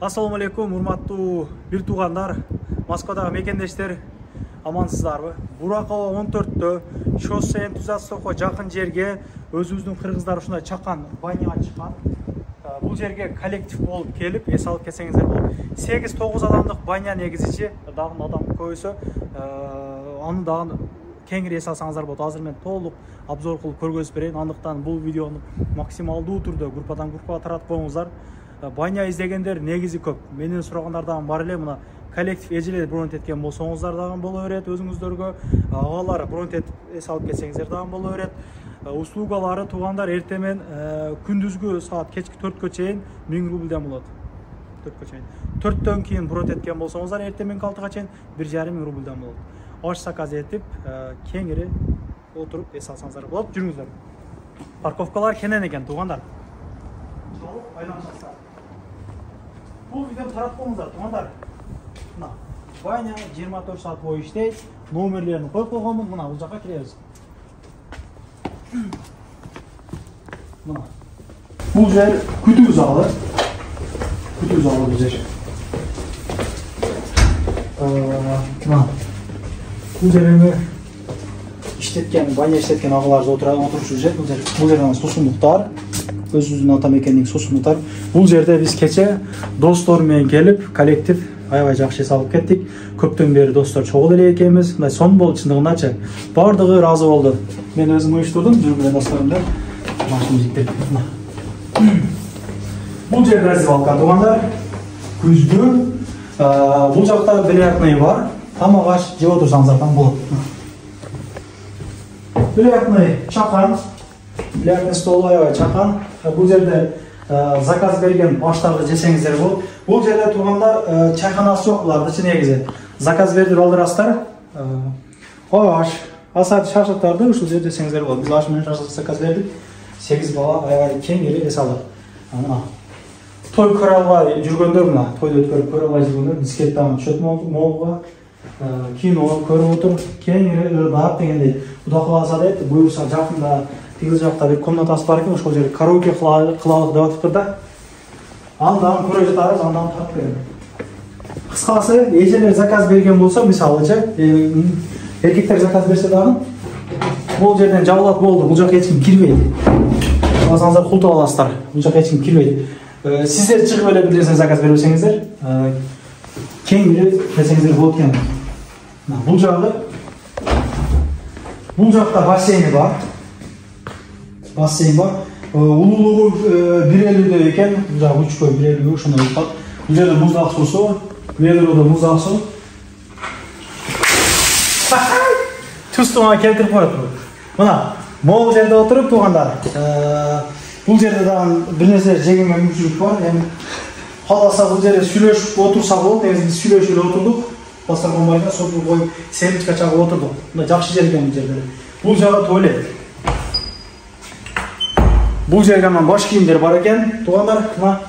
Assalamu alaikum, урматтуу бир туугандар, Москвадагы мекендештер, амансыздарбы? Буракова 14-тө шоссе энтузиастокко жакын жерге өзүбүздүн кыргыздар ушундай чакан баняга чыккан. Бул жерге коллектив болуп келип, эс алып кетсеңиздер болот. 8-9 адамдык баня негизичи, дагы адам көбөйсө, аны дагы кеңири эс алсаңыздар болот. Азыр мен толук обзор кылып көргөзүп берейин. Андыктан бул видеону максималдуу түрдө группадан группага таратып коюңуздар. Баня издегендер негизи көп. Менен сурагандардан бар эле мына коллектив эжелер бронт эткен болсоңуздар дагы боло берет өзүңүздөргө. Агалар бронт этип эс алып кетсеңиздер дагы боло берет. Услугалары туугандар эртемен күндүзгү саат кечки 4кө чейин 1000 рубльден болот. 4кө чейин. 4төн кийин бронт эткен болсоңуздар эртемен 6га чейин 1500 рубльден болот. Аш заказ этип кеңири отуруп эс алсаңыздар болот. Жүрүңүздөр. Парковкалар кенен экен туугандар. Чалып айланышасыздар. Бул видеону таратып коюңуздар туугандар. Мына баня 24 саат бою иштейт. Номерлерин коюп койгонмун. Мына бул жакка киребиз. Мына. Бул жер күтүү залы. Күтүү залы бул жер. Мына. Бул жерге иштеткен, баня иштеткен агалар отурчу жер. Бул жерден сусундуктар. Өзүбүздүн ата мекендик сусундуктар. Бул жерде биз кече достор менен келип, коллектив аябай жакшы эс алып кеттик. Көптөн бери достор чогул эле экенбиз. Мындай сон болду чындыгындачы. Бардыгы разы болду. Мен өзүм уюштурдум, жүрүм менен досторум менен машина жиктеп. Бул жер раздевалка туугандар. Күздү бул жакта бильярдный бар. Тамак аш жеп отурсаңыздар там болот. Бильярдный чакан. Бильярдный стол аябай чакан. Бул жерде заказ берген аштарды жесеңиздер болот. Бул жерде тургандар чайханасы жок буларды негизи. Заказ берип алдырасыздар. Аш, асат шашлыктарды ушул жерде жесеңиздер болот. Биз аш менен шашлык заказ бердик. 8 бала аябай кеңири эс алды. Мына той көрө албай жүргөндөр, мына тойду өткөрүп көрө албай жүргөндөр дискеттан түшөт молго. Кино көрүп отур. Кеңири ырдап дегендей. Куда каласа дейт, буюрса жакында тигил жакта бир комнатасы бар экен, ошол жерде караоке кылалык деп атыптыр да. Андан көрө жатабыз, андан тартып берем. Кыскасы, эжелер заказ берген болсо, мисалычы, эркектер заказ берсе дагы, бул жерден жабылат болду, бул жака эч ким кирбейт. Алсаңыздар култуп аласыздар, бул жака эч ким кирбейт. Сиздер чыгып эле бир нерсе заказ берсеңиздер, кеңири келсеңиздер болот экен. Бул жагы, бул жакта бассейни бар. Бассейн бар. Улуулугу 1,50 экен. Бул жагы 3кө 1,50 ошондой болот. Бул жерде муздак суусу, ведрода муздак суу. Чувствума келтирип коет бул. Мына, могул жерде отуруп туугандар. Бул жерде дагы бир нерсе жегенге мүмкүнчүлүк бар. Эми каласа бул жерде сүйлөшүп отурса болот. Биз сүйлөшүп эле отурдук. Басарган байга сопу коюп, семечка чагып отурдук. Мына жакшы жер экен бул жерде. Бул жагы туалет. Бул жерге мына баш кийимдер бар экен. Туугандар, мына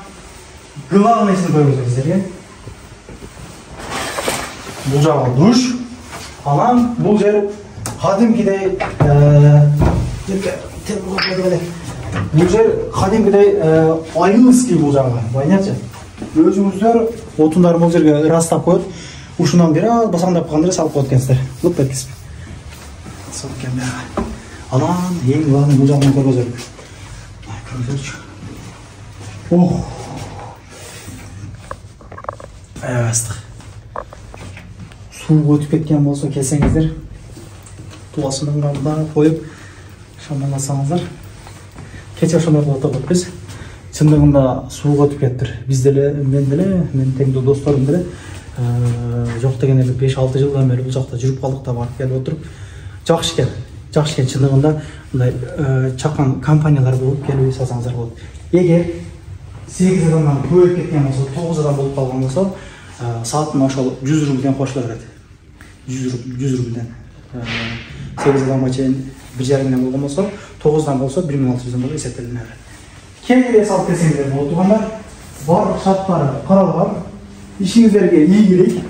главныйсын көрсөңүздөр. Бул жагы душ. Анан бул жер кадимкидей бул жер кадимкидей айылский бул жагы. Байнячы. Өзүңүздөр отундарды бул жерге ырастап коет. Ушунан бир аз басаңдап калганда салып коет экенсиздер. Лып эткиз. Салып келме. Анан эң главный бул жагын көргөзөлүк. Ох. Астык. Суу өтүп кеткен болсо келсеңиздер, туасынын алдына коюп шамаласаңыздар. Кече ошондой кылып отурдук биз. Чындыгында суу өтүп кеттир. Биз деле, мен деле, менин теңдүү досторум деле жок дегенде 5-6 жылдан бери бул жакта жүрүп калдык да барып келип отуруп. Жакшы экен. Жакшы экен чындыгында мындай чакан компаниялар болуп келип эсалсаңыздар болот. Эгер 8 адамдан көп кеткен болсо, 9 адам болуп калган болсо, саатына ошол 100 рубльден кошуло берет. 100 рубльден. 8 адамга чейин 1,5 болгон болсо, 9дан болсо 1600 болуп эсептелине берет. Кеңири эс алып келсеңиздер болот туугандар. Барлык шарттары каралган. Ишиңиздерге ийгилик,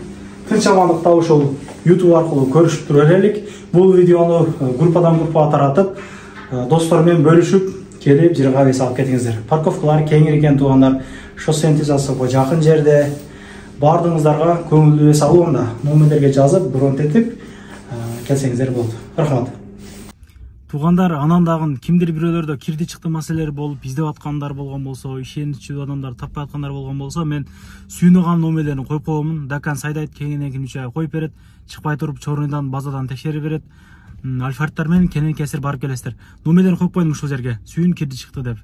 тынччамандыкта ошол YouTube аркылуу көрүшүп тура элек. Бул видеону группадан группага таратып, достор менен бөлүшүп, келип жырга эс алып кетиңиздер. Парковкалар кеңири экен туугандар. шоссе энтузиастсызға жақын жерде. Бардыңыздарға көңілді салонда номерлерге жазып, бронь етіп келсеңіздер болды. Рахмат. Туғандар, анандағын кимдир бирөөлөрдө кирди чыкты маселелер болуп издеп аткандар болгон болсо, ишеничүү адамдар таппай аткандар болгон болсо, мен сүйүнөган номерлерин коюп коемун. Дакан сайдайт кеңинен кимче коюп берет, чыкпай туруп чорундан базадан текшерип берет. Альфардтар менен кенен кесир барып келесиздер. Номерлерин коюп коюм ушул жерге. Сүйүн кирди чыкты деп.